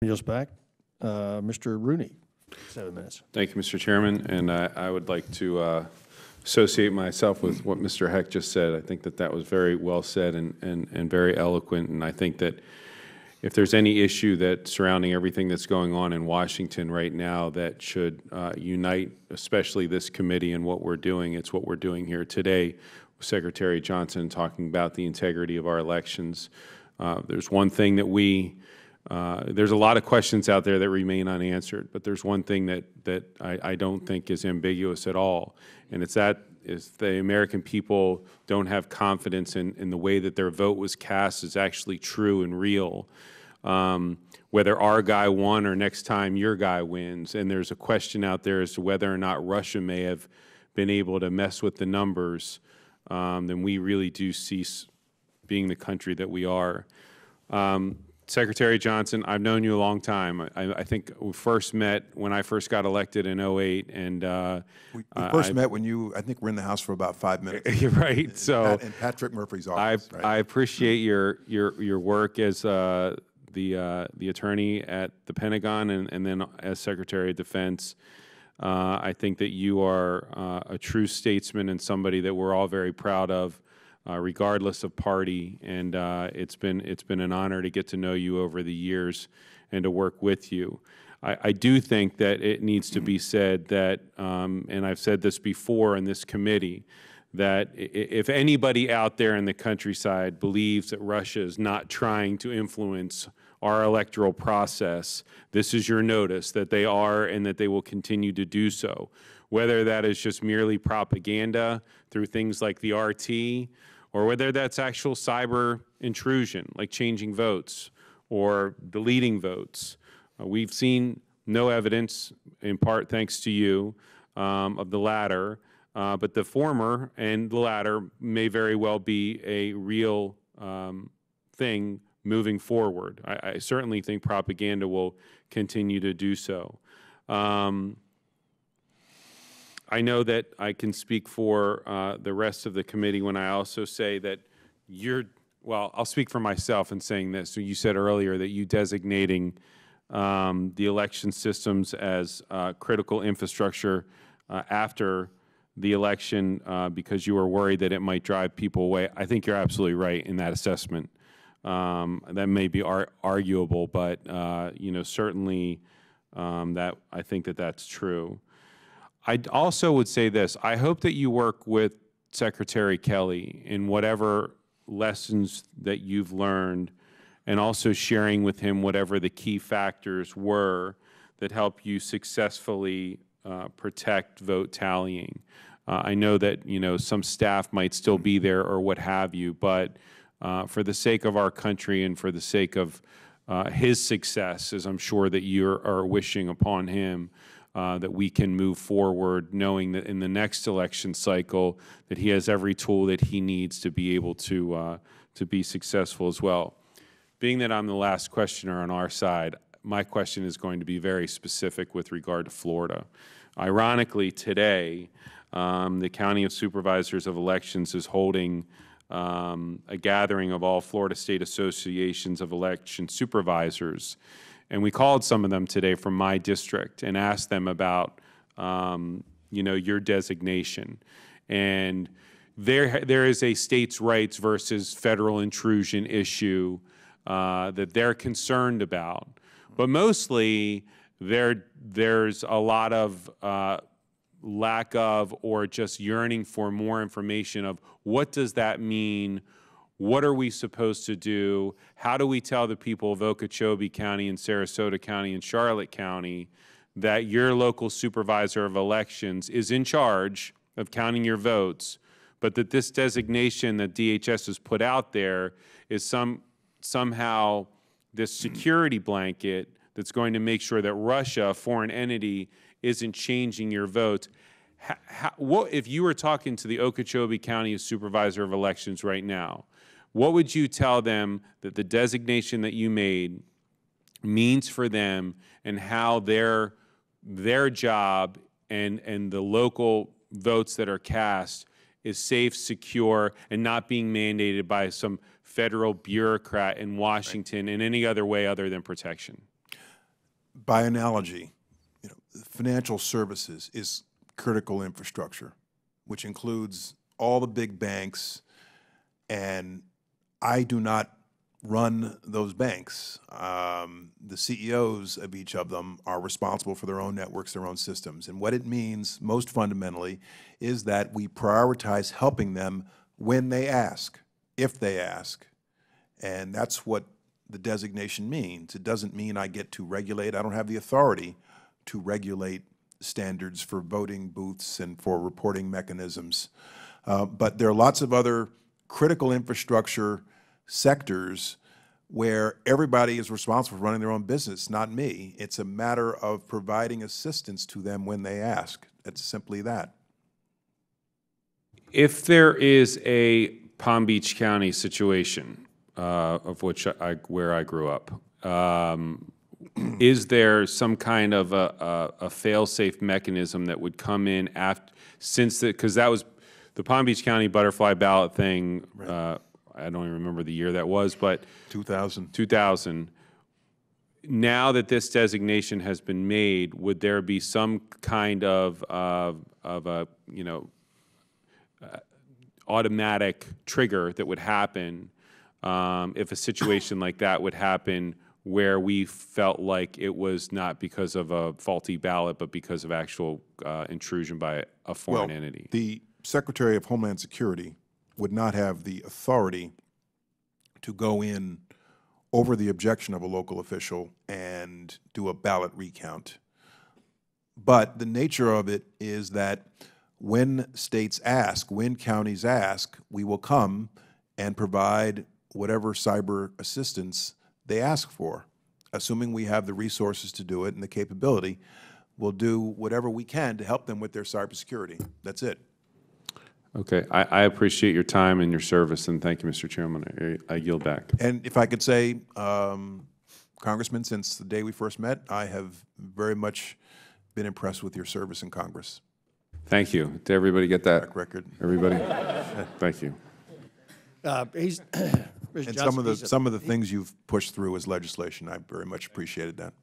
Yields back. Mr. Rooney, 7 minutes. Thank you, Mr. Chairman, and I would like to associate myself with what Mr. Heck just said. I think that that was very well said and very eloquent, and I think that if there's any issue that surrounding everything that's going on in Washington right now that should unite, especially this committee and what we're doing, it's what we're doing here today with Secretary Johnson talking about the integrity of our elections. There's one thing that there's a lot of questions out there that remain unanswered, but there's one thing that I don't think is ambiguous at all, and it's that the American people don't have confidence in the way that their vote was cast is actually true and real. Whether our guy won or next time your guy wins, and there's a question out there as to whether or not Russia may have been able to mess with the numbers, then we really do cease being the country that we are. Secretary Johnson, I've known you a long time. I think we first met when I first got elected in '08, and we first met when you, I think, were in the House for about 5 minutes. Right. So in Patrick Murphy's office. I appreciate your work as the attorney at the Pentagon and then as Secretary of Defense. I think that you are a true statesman and somebody that we're all very proud of. Regardless of party, and it's been an honor to get to know you over the years and to work with you. I do think that it needs to be said that, and I've said this before in this committee, that if anybody out there in the countryside believes that Russia is not trying to influence our electoral process, this is your notice that they are and that they will continue to do so. Whether that is just merely propaganda through things like the RT, or whether that's actual cyber intrusion, like changing votes or deleting votes. We've seen no evidence, in part thanks to you, of the latter, but the former and the latter may very well be a real thing moving forward. I certainly think propaganda will continue to do so. I know that I can speak for the rest of the committee when I also say that well, I'll speak for myself in saying this. So you said earlier that you designating the election systems as critical infrastructure after the election because you were worried that it might drive people away. I think you're absolutely right in that assessment. That may be arguable, but certainly that I think that that's true. I also would say this. I hope that you work with Secretary Kelly in whatever lessons that you've learned and also sharing with him whatever the key factors were that help you successfully protect vote tallying. I know that some staff might still be there or what have you, but for the sake of our country and for the sake of his success, as I'm sure that you are wishing upon him, that we can move forward knowing that in the next election cycle that he has every tool that he needs to be able to be successful as well. Being that I'm the last questioner on our side, my question is going to be very specific with regard to Florida. Ironically, today, the County of Supervisors of Elections is holding a gathering of all Florida State Associations of Election Supervisors. And we called some of them today from my district and asked them about, your designation. And there is a states' rights versus federal intrusion issue that they're concerned about. But mostly, there's a lot of lack of or just yearning for more information of what does that mean. What are we supposed to do? How do we tell the people of Okeechobee County and Sarasota County and Charlotte County that your local supervisor of elections is in charge of counting your votes, but that this designation that DHS has put out there is somehow this security blanket that's going to make sure that Russia, a foreign entity, isn't changing your votes? What if you were talking to the Okeechobee County Supervisor of Elections right now? What would you tell them that the designation that you made means for them and how their job and the local votes that are cast is safe, secure, and not being mandated by some federal bureaucrat in Washington in any other way other than protection? by analogy, financial services is critical infrastructure, which includes all the big banks, and I do not run those banks. The CEOs of each of them are responsible for their own networks, their own systems. And what it means, most fundamentally, is that we prioritize helping them when they ask, if they ask. And that's what the designation means. It doesn't mean I get to regulate. I don't have the authority to regulate standards for voting booths and for reporting mechanisms. But there are lots of other critical infrastructure sectors where everybody is responsible for running their own business, not me. It's a matter of providing assistance to them when they ask. It's simply that. If there is a Palm Beach County situation, of which where I grew up, is there some kind of a fail-safe mechanism that would come in after, because that was the Palm Beach County butterfly ballot thing, right. I don't even remember the year that was, but 2000. 2000. Now that this designation has been made, would there be some kind of a automatic trigger that would happen if a situation like that would happen, where we felt like it was not because of a faulty ballot, but because of actual intrusion by a foreign entity? The Secretary of Homeland Security would not have the authority to go in over the objection of a local official and do a ballot recount. But the nature of it is that when states ask, when counties ask, we will come and provide whatever cyber assistance they ask for. Assuming we have the resources to do it and the capability, we'll do whatever we can to help them with their cybersecurity. That's it. Okay, I appreciate your time and your service, and thank you, Mr. Chairman. I yield back. And if I could say, Congressman, since the day we first met, I have very much been impressed with your service in Congress. Thank you. Did everybody get that? Track record. Everybody? Thank you. And some of the things you've pushed through as legislation, I very much appreciated that.